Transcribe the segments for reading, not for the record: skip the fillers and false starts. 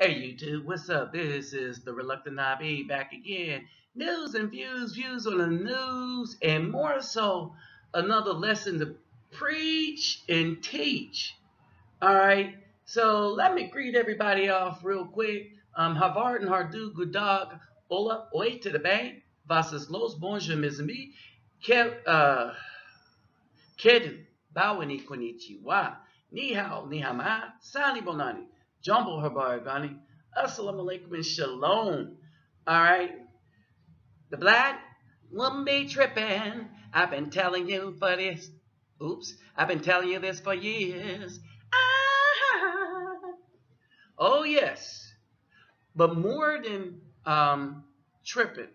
Hey YouTube, what's up? This is the Reluctant IB back again. News and views on the news, and more so, another lesson to preach and teach. Alright, so let me greet everybody off real quick. Havard and Hardu Gudag, Ola, Oi to the bank, Vasas Los Bonjour Mizmi, Kedu, Bawani Konnichiwa, Ni Hao, Ni Hama, Sani Bonani, Jumbo Habaragani, Assalamu alaikum and Shalom. Alright, the black wouldn't be tripping. I've been telling you for this. Oops, I've been telling you this for years. Ah, oh, yes. But more than tripping,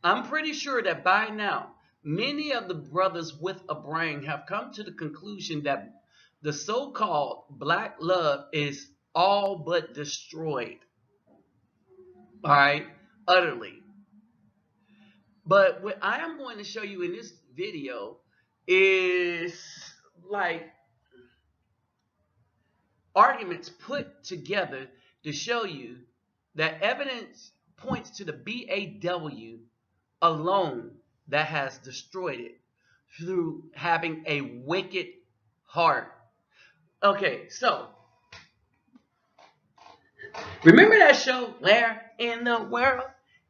I'm pretty sure that by now, many of the brothers with a brain have come to the conclusion that the so-called black love is all but destroyed. All right, utterly. But what I am going to show you in this video is like arguments put together to show you that evidence points to the BAW alone that has destroyed it through having a wicked heart. Okay, so remember that show, Where in the World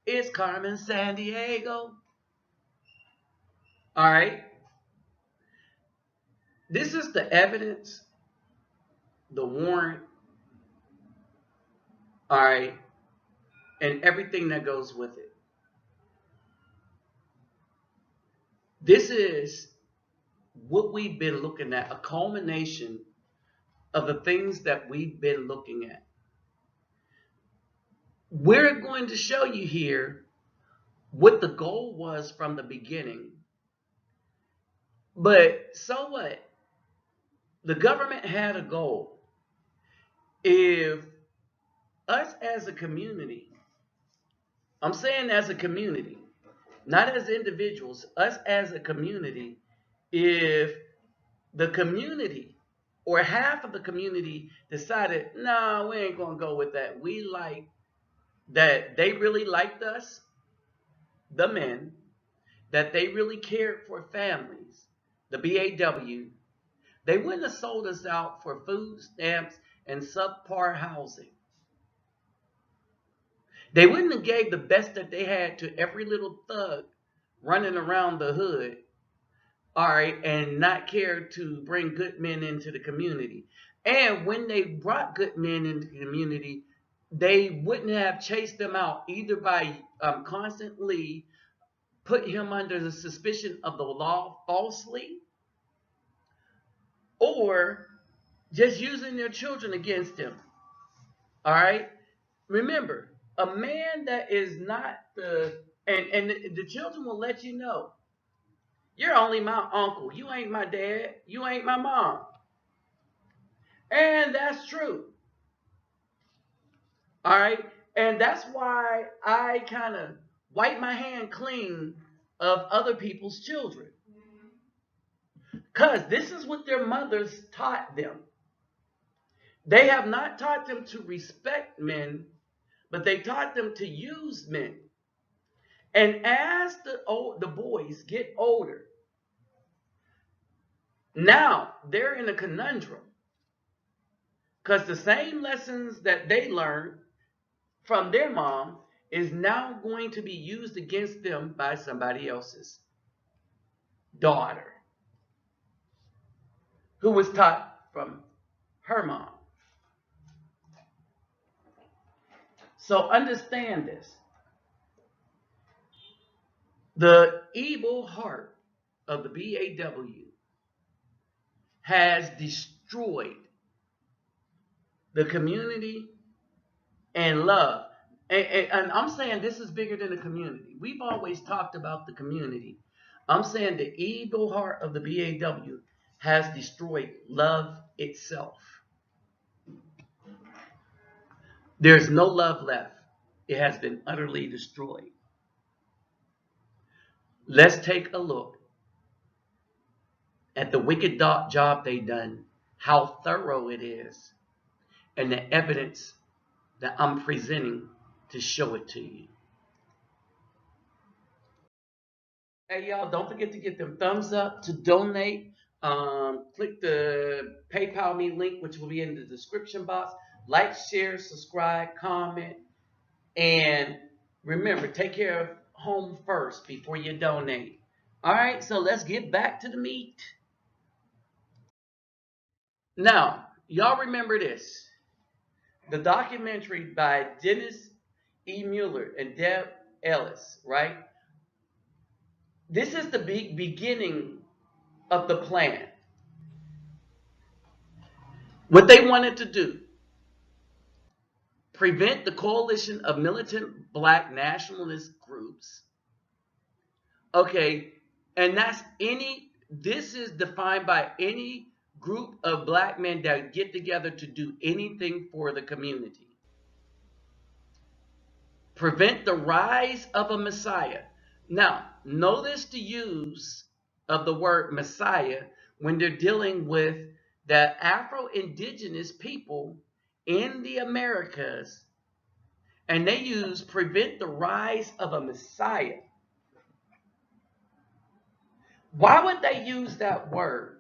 is Carmen Sandiego? All right, this is the evidence, the warrant, all right, and everything that goes with it. This is what we've been looking at, a culmination of the things that we've been looking at. We're going to show you here what the goal was from the beginning. But so what? The government had a goal. If us as a community, I'm saying as a community, not as individuals, us as a community, if the community or half of the community decided, no, we ain't going to go with that. We like that they really liked us, the men, that they really cared for families, the BAW, they wouldn't have sold us out for food stamps and subpar housing. They wouldn't have gave the best that they had to every little thug running around the hood, all right, and not care to bring good men into the community. And when they brought good men into the community, they wouldn't have chased them out either by constantly put him under the suspicion of the law falsely, or just using their children against him. All right? Remember, a man that is not and the children will let you know, you're only my uncle. You ain't my dad. You ain't my mom. And that's true. All right? And that's why I kind of wipe my hand clean of other people's children. Because this is what their mothers taught them. They have not taught them to respect men, but they taught them to use men. And as the boys get older, now they're in a conundrum. Because the same lessons that they learned from their mom is now going to be used against them by somebody else's daughter, who was taught from her mom. So understand this. The evil heart of the BAW has destroyed the community and love. And I'm saying this is bigger than the community. We've always talked about the community. I'm saying the evil heart of the BAW has destroyed love itself. There's no love left. It has been utterly destroyed. Let's take a look at the wicked job they done, how thorough it is, and the evidence that I'm presenting to show it to you. Hey, y'all, don't forget to get them thumbs up to donate. Click the PayPal me link, which will be in the description box. Like, share, subscribe, comment, and remember, take care of home first before you donate. All right, so let's get back to the meat. Now, y'all remember this. The documentary by Dennis E. Mueller and Deb Ellis, right? This is the beginning of the plan. What they wanted to do, prevent the coalition of militant black nationalist groups. Okay, and this is defined by any group of black men that get together to do anything for the community. Prevent the rise of a Messiah. Now, notice the use of the word Messiah when they're dealing with the Afro-Indigenous people in the Americas, and they use prevent the rise of a Messiah. Why would they use that word?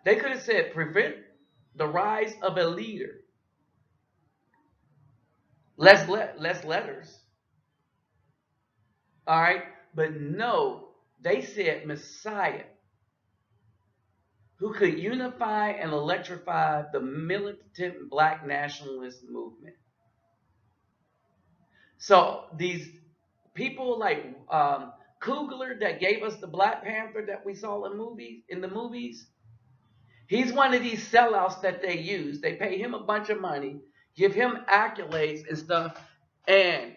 They could have said prevent the rise of a leader. Less letters. All right, but no, they said Messiah, who could unify and electrify the militant black nationalist movement. So these people like Kugler that gave us the Black Panther that we saw in the movies, he's one of these sellouts that they use. They pay him a bunch of money, give him accolades and stuff, and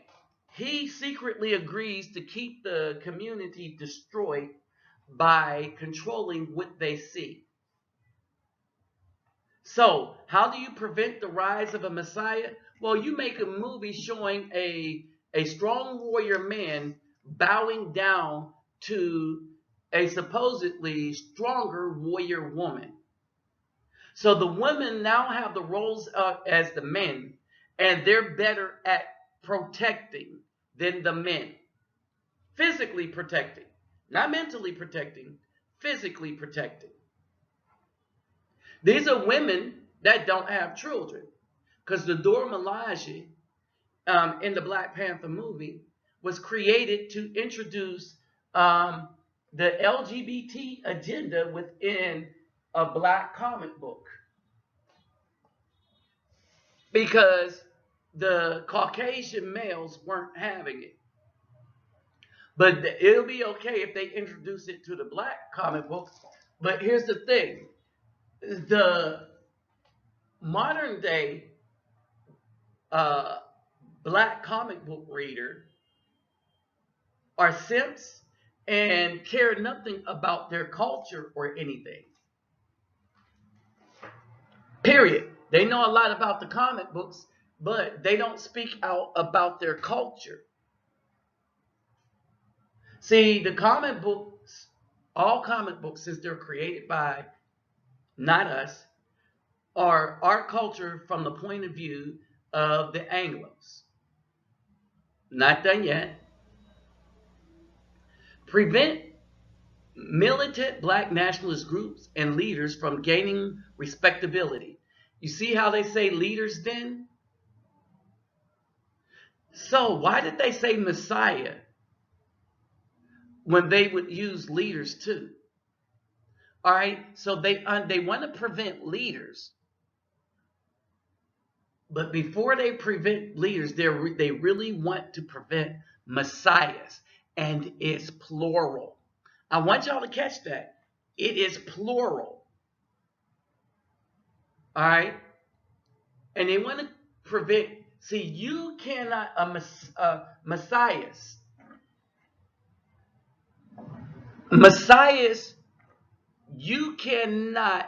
he secretly agrees to keep the community destroyed by controlling what they see. So, how do you prevent the rise of a Messiah? Well, you make a movie showing a strong warrior man bowing down to a supposedly stronger warrior woman. So the women now have the roles as the men, and they're better at protecting than the men. Physically protecting, not mentally protecting, physically protecting. These are women that don't have children, because the Dora Milaje in the Black Panther movie was created to introduce the LGBT agenda within a black comic book, because the Caucasian males weren't having it. But it'll be okay if they introduce it to the black comic books. But here's the thing. The modern day uh, black comic book reader are simps and care nothing about their culture or anything. Period. They know a lot about the comic books, but they don't speak out about their culture. See, the comic books, all comic books, since they're created by not us, are our culture from the point of view of the Anglos. Not done yet. Prevent militant black nationalist groups and leaders from gaining respectability. You see how they say leaders then? So why did they say Messiah when they would use leaders too? All right, so they want to prevent leaders, but before they prevent leaders, they really want to prevent messiahs, and it's plural. I want y'all to catch that. It is plural. All right, and they want to prevent. See, you cannot messiahs. Messiahs, you cannot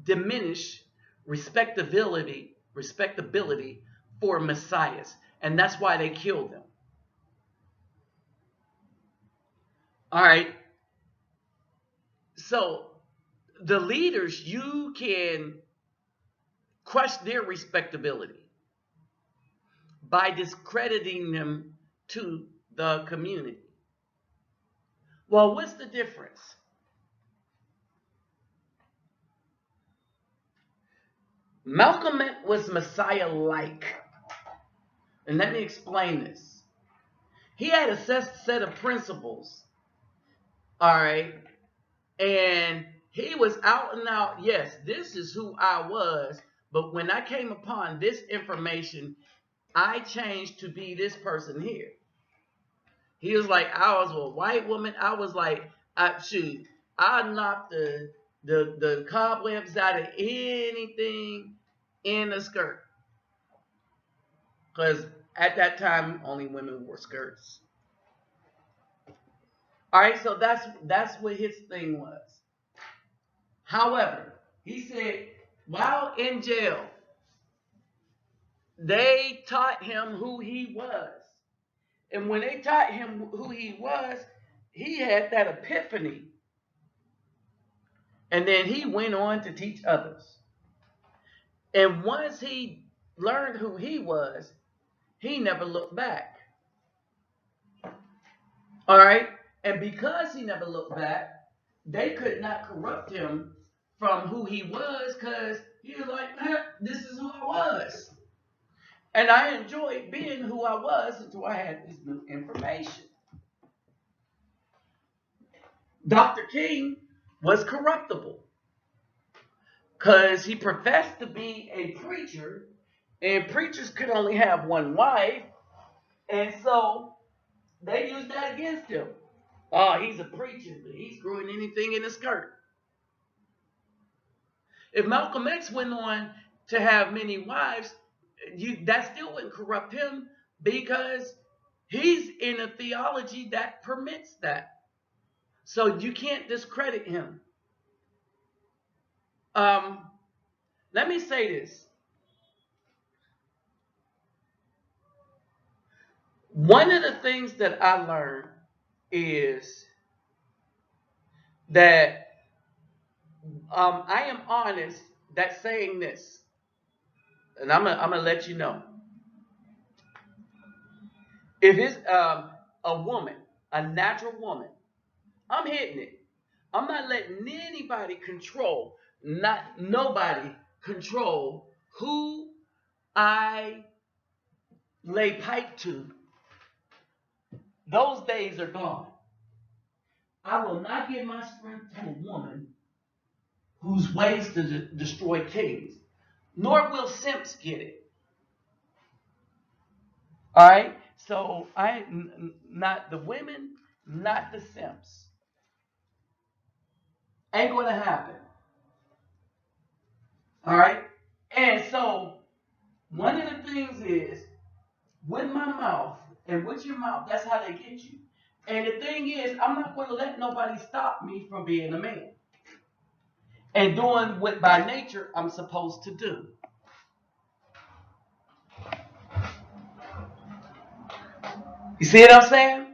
diminish respectability for messiahs, and that's why they killed them. All right, so the leaders, you can crush their respectability. by discrediting them to the community. Well, what's the difference? Malcolm X was Messiah-like. And let me explain this. He had a set of principles, all right? And he was out and out, yes, this is who I was, but when I came upon this information, I changed to be this person here. He was like, I was a white woman. I was like, I knocked the cobwebs out of anything in a skirt. Because at that time, only women wore skirts. All right, so that's what his thing was. However, he said while in jail, they taught him who he was. And when they taught him who he was, he had that epiphany. And then he went on to teach others. And once he learned who he was, he never looked back. All right? And because he never looked back, they could not corrupt him from who he was because he was like, this is who I was. And I enjoyed being who I was until I had this new information. Dr. King was corruptible because he professed to be a preacher, and preachers could only have one wife, and so they used that against him. Oh, he's a preacher, but he's growing anything in his skirt. If Malcolm X went on to have many wives, that still wouldn't corrupt him because he's in a theology that permits that. So you can't discredit him. Let me say this. One of the things that I learned is that I am honest that saying this, and I'm gonna let you know. If it's a woman, a natural woman, I'm hitting it. I'm not letting anybody control, nobody control who I lay pipe to. Those days are gone. I will not give my strength to a woman whose ways to destroy kings, nor will simps get it. All right? So not the women, not the simps. Ain't going to happen. All right? And so one of the things is with my mouth and with your mouth, that's how they get you. And the thing is, I'm not going to let nobody stop me from being a man and doing what by nature I'm supposed to do. You see what I'm saying?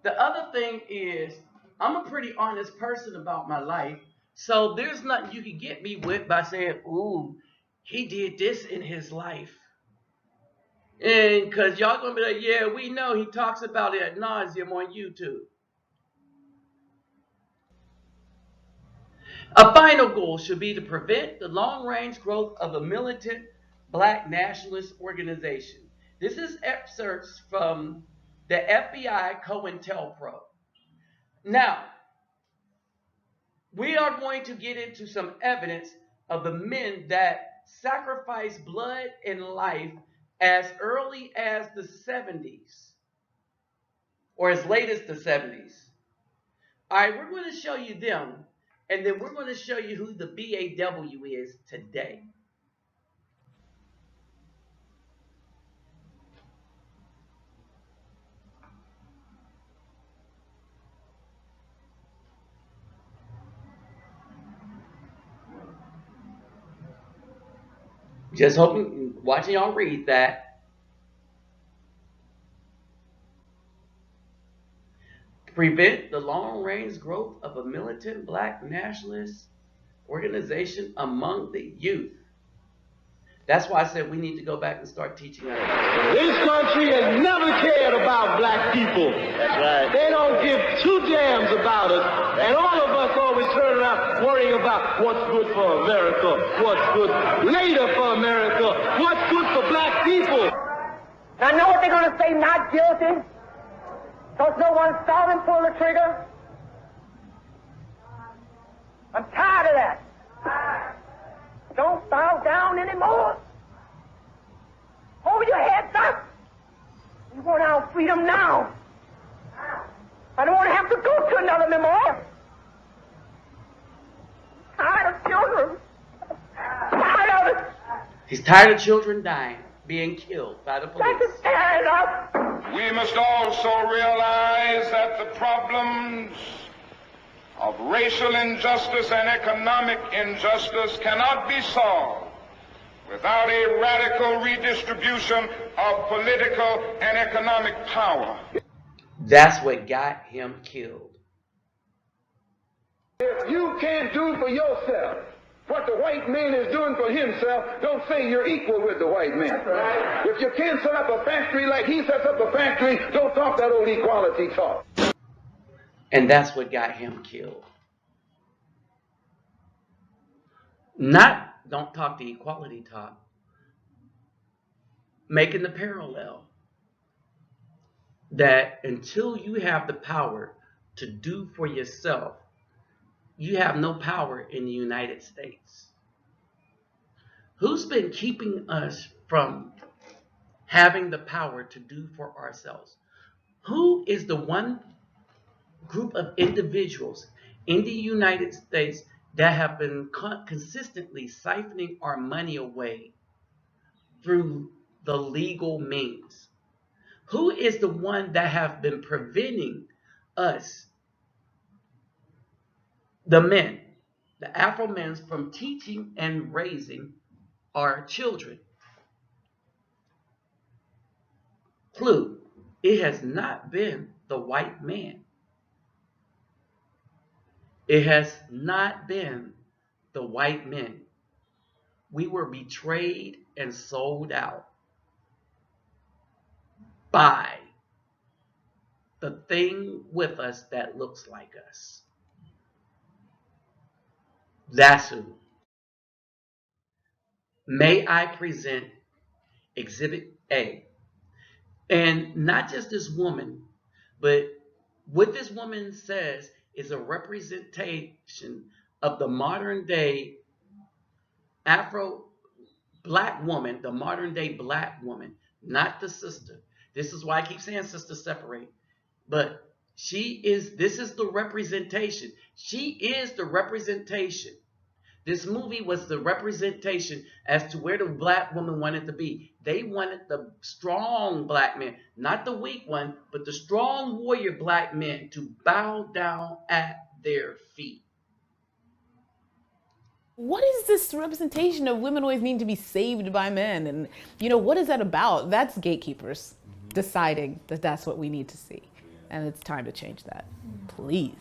The other thing is, I'm a pretty honest person about my life, so there's nothing you can get me with by saying, ooh, he did this in his life. And because y'all going to be like, yeah, we know he talks about it ad nauseum on YouTube. A final goal should be to prevent the long-range growth of a militant black nationalist organization. This is excerpts from the FBI COINTELPRO. Now, we are going to get into some evidence of the men that sacrificed blood and life as early as the 70s, or as late as the 70s. All right, we're going to show you them, and then we're going to show you who the BAW is today. Just hoping, watching y'all read that. Prevent the long-range growth of a militant black nationalist organization among the youth. That's why I said we need to go back and start teaching our This country has never cared about black people. That's right. They don't give two damns about us. And all of us always turn around worrying about what's good for America, what's good later for America, what's good for black people. I know what they're going to say, not guilty, because no one saw them pull the trigger. I'm tired of that. Don't bow down anymore. Hold your heads up. We want our freedom now. I don't want to have to go to another memorial. Tired of children. Tired of it. He's tired of children dying, being killed by the police. Got to stand up. We must also realize that the problems of racial injustice and economic injustice cannot be solved without a radical redistribution of political and economic power. That's what got him killed. If you can't do for yourself what the white man is doing for himself, don't say you're equal with the white man. That's right. If you can't set up a factory like he sets up a factory, don't talk that old equality talk. And that's what got him killed. Not, don't talk the equality talk. Making the parallel that until you have the power to do for yourself, you have no power in the United States. Who's been keeping us from having the power to do for ourselves? Who is the one group of individuals in the United States that have been consistently siphoning our money away through the legal means? Who is the one that have been preventing us, the men, the Afro men, from teaching and raising our children? Clue, it has not been the white man. It has not been the white men. We were betrayed and sold out by the thing with us that looks like us. That's who. May I present Exhibit A? And not just this woman, but what this woman says is a representation of the modern day Afro black woman, the modern day black woman, not the sister. This is why I keep saying sister separate. But this is the representation. She is the representation. This movie was the representation as to where the black woman wanted to be. They wanted the strong black man, not the weak one, but the strong warrior black men to bow down at their feet. What is this representation of women always need to be saved by men? And, what is that about? That's gatekeepers deciding that that's what we need to see. And it's time to change that. Please.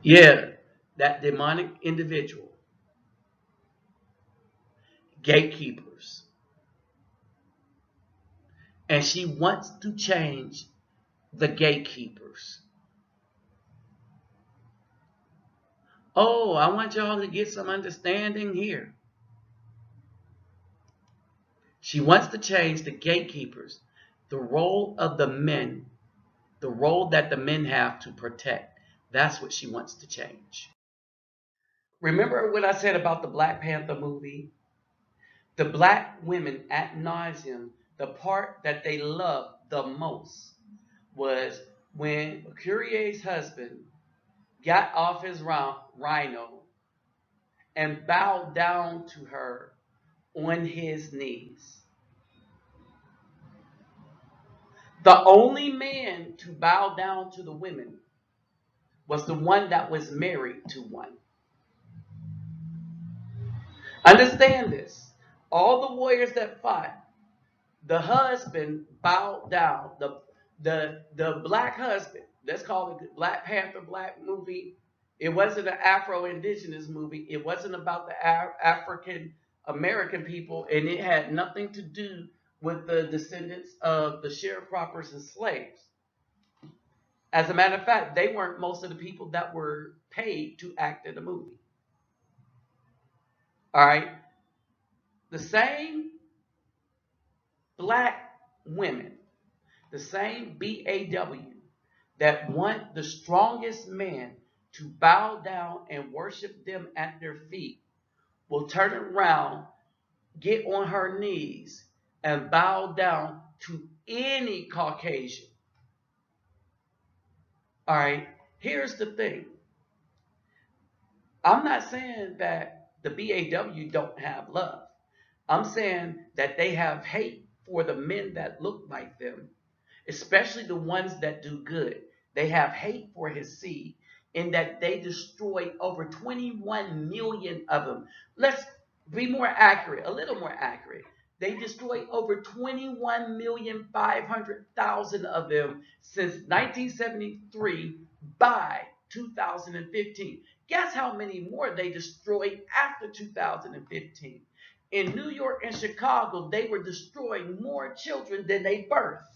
Yeah, that demonic individual. Gatekeepers. And she wants to change the gatekeepers. Oh, I want y'all to get some understanding here. She wants to change the gatekeepers, the role of the men, the role that the men have to protect. That's what she wants to change. Remember what I said about the Black Panther movie? The black women ad nauseum, the part that they loved the most was when Curier's husband got off his rhino and bowed down to her on his knees. The only man to bow down to the women was the one that was married to one. Understand this. All the warriors that fought, the husband bowed down. The black husband, let's call it Black Panther black movie. It wasn't an Afro-Indigenous movie. It wasn't about the African American people, and it had nothing to do with the descendants of the sharecroppers and slaves. As a matter of fact, they weren't most of the people that were paid to act in the movie. All right. The same black women, the same BAW that want the strongest man to bow down and worship them at their feet will turn around, get on her knees, and bow down to any Caucasian. All right. Here's the thing. I'm not saying that the BAW don't have love. I'm saying that they have hate for the men that look like them, especially the ones that do good. They have hate for his seed in that they destroyed over 21 million of them. Let's be more accurate, a little more accurate. They destroyed over 21,500,000 of them since 1973 by 2015. Guess how many more they destroyed after 2015? In New York and Chicago, they were destroying more children than they birthed.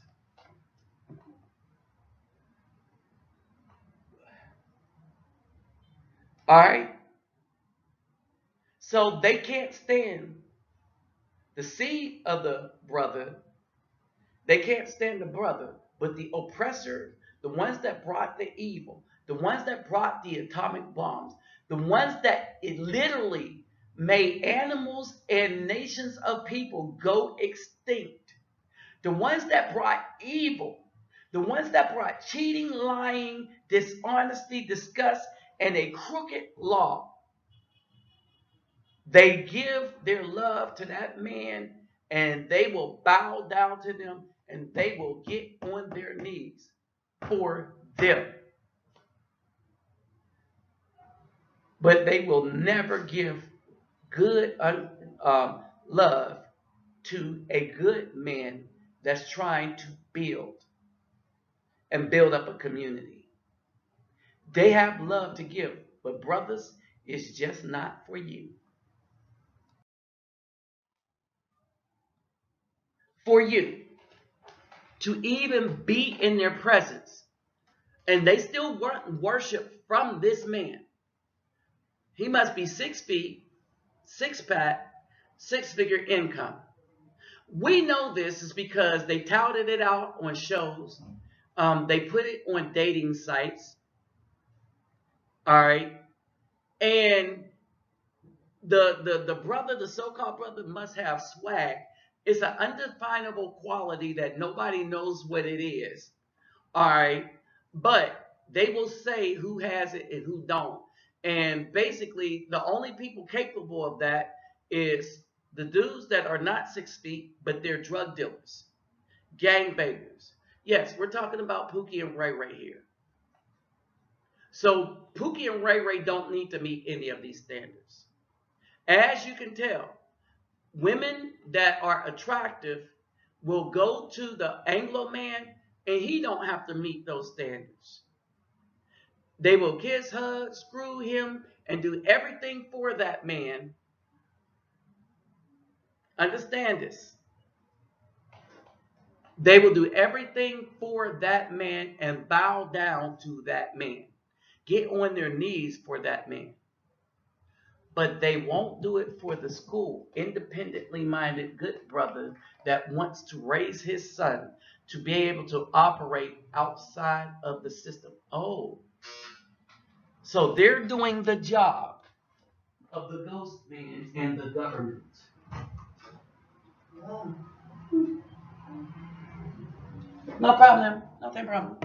All right? So they can't stand the seed of the brother. They can't stand the brother, but the oppressor, the ones that brought the evil, the ones that brought the atomic bombs, the ones that it literally made animals and nations of people go extinct, the ones that brought evil, the ones that brought cheating, lying, dishonesty, disgust, and a crooked law. They give their love to that man and they will bow down to them and they will get on their knees for them. But they will never give good love to a good man that's trying to build and build up a community. They have love to give, but brothers, it's just not for you. For you to even be in their presence. And they still want worship from this man. He must be 6 feet, 6-pack, 6-figure income. We know this is because they touted it out on shows. They put it on dating sites. All right. And the brother, the so-called brother, must have swag. It's an undefinable quality that nobody knows what it is. All right. But they will say who has it and who don't. And basically, the only people capable of that is the dudes that are not 6 feet, but they're drug dealers, gangbangers. Yes, we're talking about Pookie and Ray Ray here. So Pookie and Ray Ray don't need to meet any of these standards. As you can tell, women that are attractive will go to the Anglo man and he don't have to meet those standards. They will kiss, hug, screw him, and do everything for that man. Understand this. They will do everything for that man and bow down to that man. Get on their knees for that man. But they won't do it for the school, independently minded good brother that wants to raise his son to be able to operate outside of the system. Oh, so they're doing the job of the ghost man and the government. No problem. Nothing problem.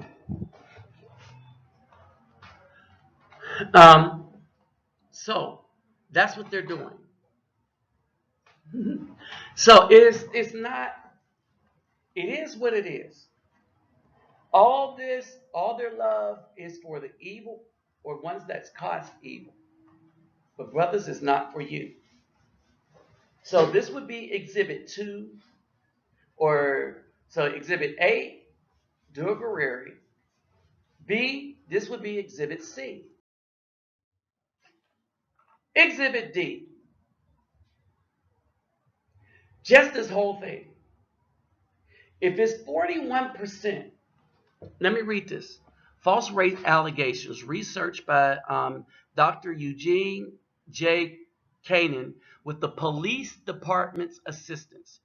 Um, so that's what they're doing. So it's not, it is what it is. All this, all their love is for the evil or ones that's caused evil. But brothers, is not for you. So this would be exhibit 2, or so exhibit A, Durgarary. B, this would be exhibit C. Exhibit D. Just this whole thing. If it's 41%, let me read this. False rape allegations, research by Dr. Eugene J. Kanan with the police department's assistance.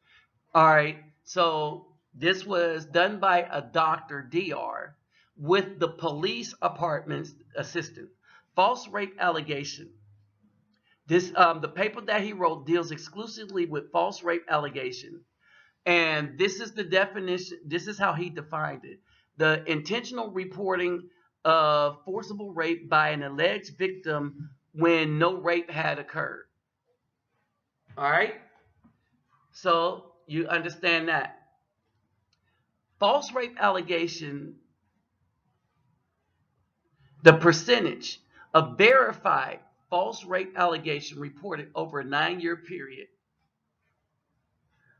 All right, so this was done by a Dr. DR with the police department's assistant. False rape allegation. This the paper that he wrote deals exclusively with false rape allegation. And this is the definition, this is how he defined it. The intentional reporting of forcible rape by an alleged victim when no rape had occurred. All right? So you understand that. False rape allegation, the percentage of verified false rape allegation reported over a 9-year period.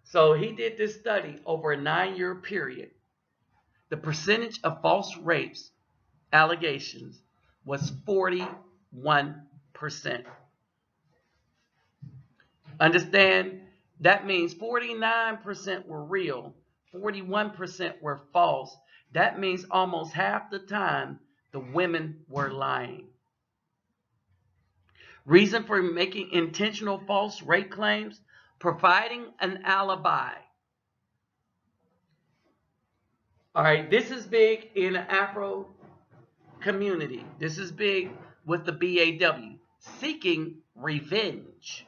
So he did this study over a 9-year period. The percentage of false rapes allegations was 41%. Understand? That means 49% were real, 41% were false. That means almost half the time the women were lying. Reason for making intentional false rape claims: providing an alibi. All right, this is big in the Afro community. This is big with the BAW. Seeking revenge.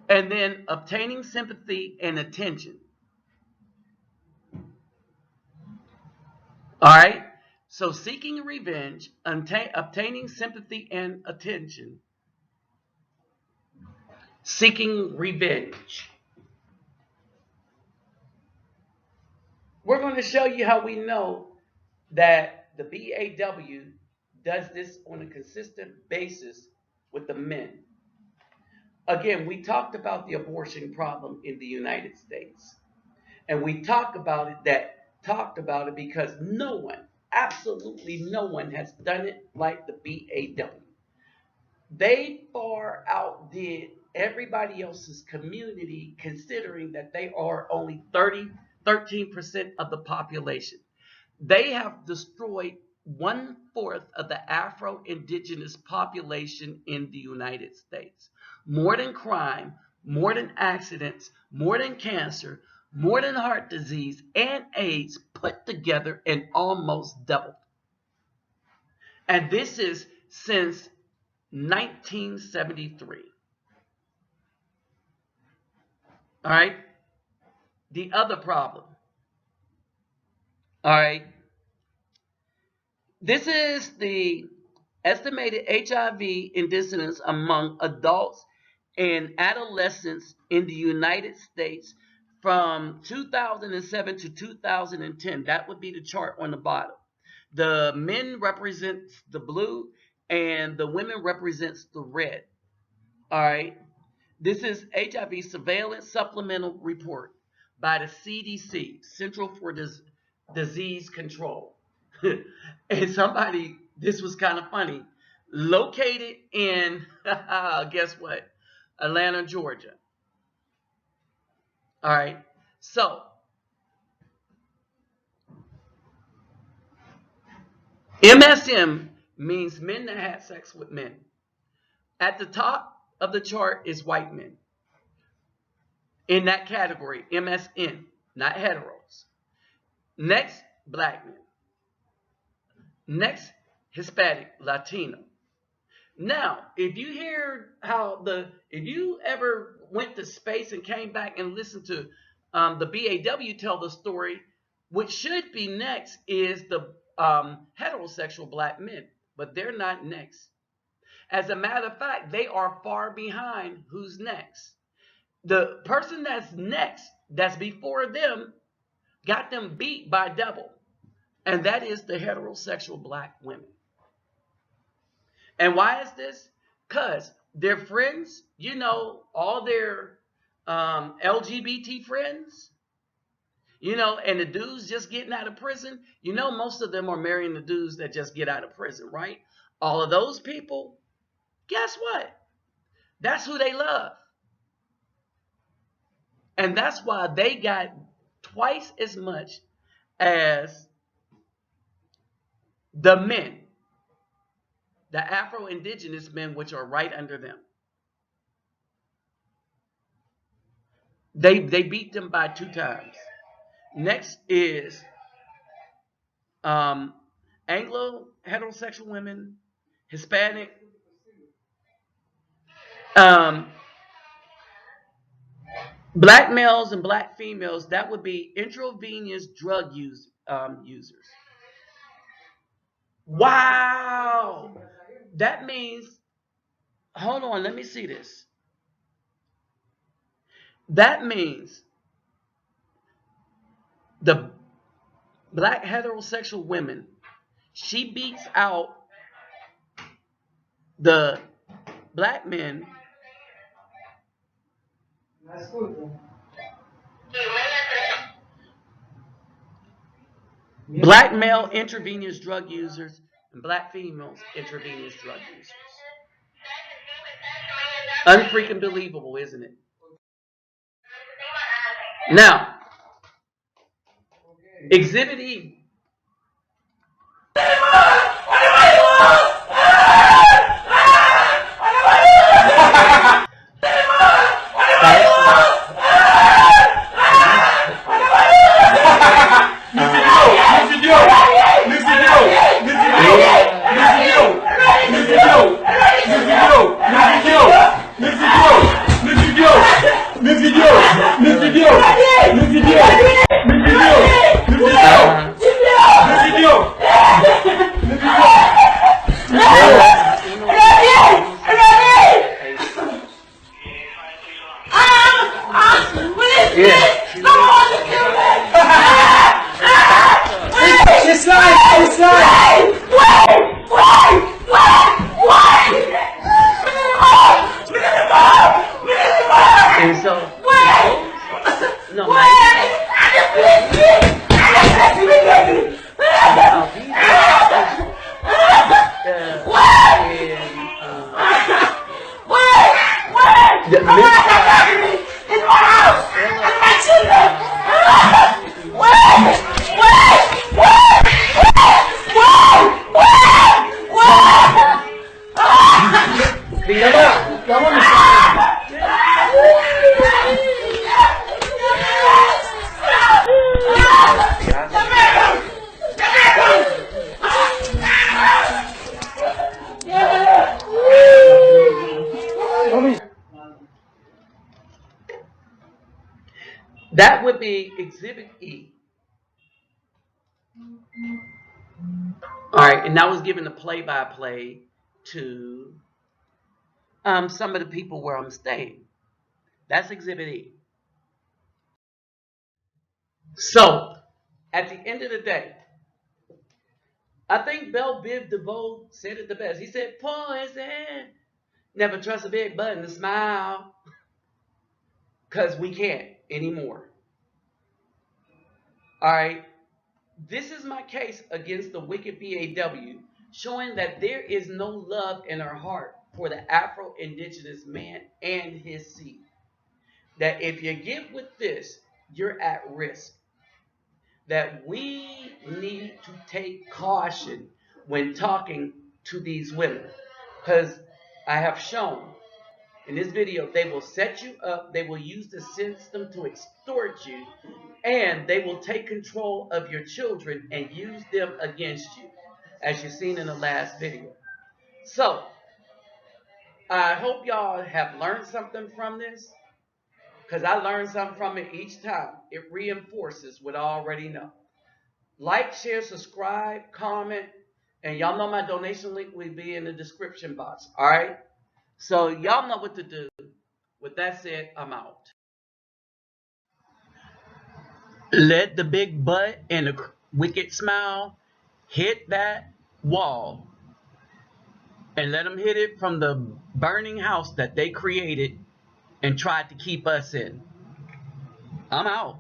And then obtaining sympathy and attention. All right, so seeking revenge, obtaining sympathy and attention. Seeking revenge. We're going to show you how we know that the BAW does this on a consistent basis with the men. Again, we talked about the abortion problem in the United States. And we talked about it because no one, absolutely no one, has done it like the BAW. They far outdid everybody else's community, considering that they are only 13% of the population. They have destroyed 1/4 of the Afro-Indigenous population in the United States. More than crime, more than accidents, more than cancer, more than heart disease and AIDS put together and almost doubled. And this is since 1973. All right? The other problem. All right? This is the estimated HIV incidence among adults and adolescents in the United States from 2007 to 2010. That would be the chart on the bottom. The men represents the blue and the women represents the red. All right. This is HIV surveillance supplemental report by the CDC, Central for Disease Control. And somebody, this was kind of funny, located in, guess what? Atlanta, Georgia. All right. So, MSM means men that had sex with men. At the top of the chart is white men. In that category, MSN, not heteros. Next, black men. Next, Hispanic, Latino. Now, if you hear if you ever went to space and came back and listened to the BAW tell the story, what should be next is the heterosexual black men, but they're not next. As a matter of fact, they are far behind who's next. The person that's next, that's before them, got them beat by double. And that is the heterosexual black women. And why is this? Because their friends, all their LGBT friends, and the dudes just getting out of prison, most of them are marrying the dudes that just get out of prison, right? All of those people, guess what? That's who they love. And that's why they got twice as much as the men, the Afro-Indigenous men, which are right under them. They beat them by 2 times. Next is Anglo heterosexual women, Hispanic, black males and black females. That would be intravenous drug users. Wow. That means, hold on, let me see this. That means the black heterosexual women, she beats out the black men. Black male intravenous drug users and black females intravenous drug users. Unfreaking believable, isn't it? Now, Exhibit E. And so, no, that would be Exhibit E. All right, and I was given a play-by-play to some of the people where I'm staying. That's Exhibit E. So, at the end of the day, I think Bell Biv DeVoe said it the best. He said, poison. Never trust a big button to smile. Because we can't anymore. All right. This is my case against the wicked BAW, showing that there is no love in our heart for the Afro-Indigenous man and his seed. That if you get with this, you're at risk. That we need to take caution when talking to these women. Because I have shown in this video, they will set you up, they will use the system to extort you, and they will take control of your children and use them against you, as you've seen in the last video. So, I hope y'all have learned something from this, because I learned something from it each time. It reinforces what I already know. Like, share, subscribe, comment, and y'all know my donation link will be in the description box, all right? So, y'all know what to do. With that said, I'm out. Let the big butt and the wicked smile hit that wall. And let them hit it from the burning house that they created and tried to keep us in. I'm out.